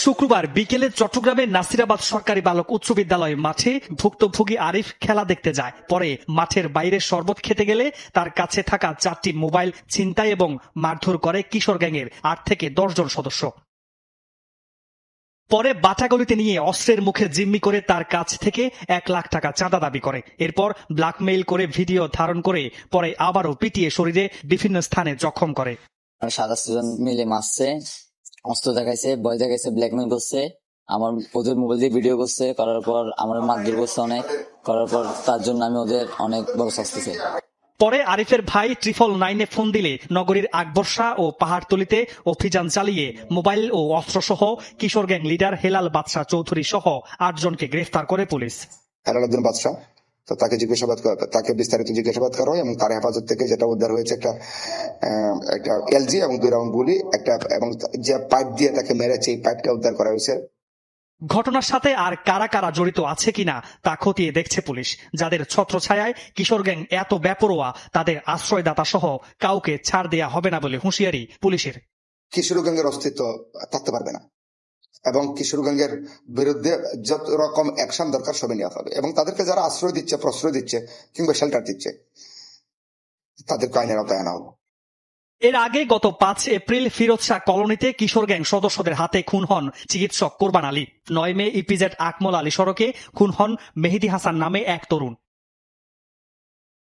শুক্রবার বিকেলে চট্টগ্রামের নাসিরাবাদ সরকারি বালক উচ্চ বিদ্যালয় মাঠে ভুক্তভোগী আরিফ খেলা দেখতে যায়। পরে মাঠের বাইরে শরবত খেতে গেলে তার কাছে থাকা 4টি মোবাইল ছিনতাই এবং মারধর করে কিশোর গ্যাংয়ের 8 থেকে 10 জন সদস্য। পরে বাটাগলিতে নিয়ে অস্ত্রের মুখে জিম্মি করে তার কাছ থেকে 1 লাখ টাকা চাঁদা দাবি করে। এরপর ব্ল্যাকমেইল করে ভিডিও ধারণ করে পরে আবারও পিটিয়ে শরীরে বিভিন্ন স্থানে জখম করে। 27 জন মিলে মারছে, অস্ত্র দেখাইছে, ভয় দেখাইছে, ব্ল্যাকমেইল করছে, আমার ওদের মোবাইল দিয়ে ভিডিও করছে, করার পর আমার মারধর করছে অনেক, করার পর তার জন্য আমি ওদের অনেক বড় শাস্তি চাই। পরে আরিফের ভাই 999-এ ফোন দিলে নগরীর আকবরশাহ ও পাহাড়তলিতে অভিযান চালিয়ে মোবাইল ও অস্ত্রসহ কিশোর গ্যাং লিডার হেলাল বাদশাহ চৌধুরী সহ 8 জনকে গ্রেফতার করে পুলিশ। হেলাল বাদশাহ তো তাকে বিস্তারিত জিজ্ঞাসাবাদ করা হয় এবং তার হেফাজত থেকে যেটা উদ্ধার হয়েছে একটা এলজি এবং 2 রাউন্ড গুলি, এবং যে পাইপ দিয়ে তাকে মেরেছে এই পাইপটা উদ্ধার করা হয়েছে। ঘটনার সাথে আর কারা কারা জড়িত আছে কিনা তা খতিয়ে দেখছে পুলিশ। যাদের ছত্রছায়ায় কিশোর গ্যাং এত বেপরোয়া তাদের আশ্রয়দাতা সহ কাউকে ছাড় দেয়া হবে না বলে হুঁশিয়ারি পুলিশের। কিশোর গ্যাংয়ের অস্তিত্ব থাকতে পারবে না এবং কিশোর গ্যাংয়ের বিরুদ্ধে যত রকম অ্যাকশন দরকার সবই নেওয়া হবে এবং তাদেরকে যারা আশ্রয় দিচ্ছে, প্রশ্রয় দিচ্ছে কিংবা শেল্টার দিচ্ছে তাদেরকে আইনের আওতায় আনা হবে। এর আগে গত 5 এপ্রিল ফিরোজ শাহ কলোনিতে কিশোর গ্যাং সদস্যদের হাতে খুন হন চিকিৎসক কোরবান আলী। 9 মে ইপিজেড আকমল আলী সড়কে খুন হন মেহেদী হাসান নামে এক তরুণ।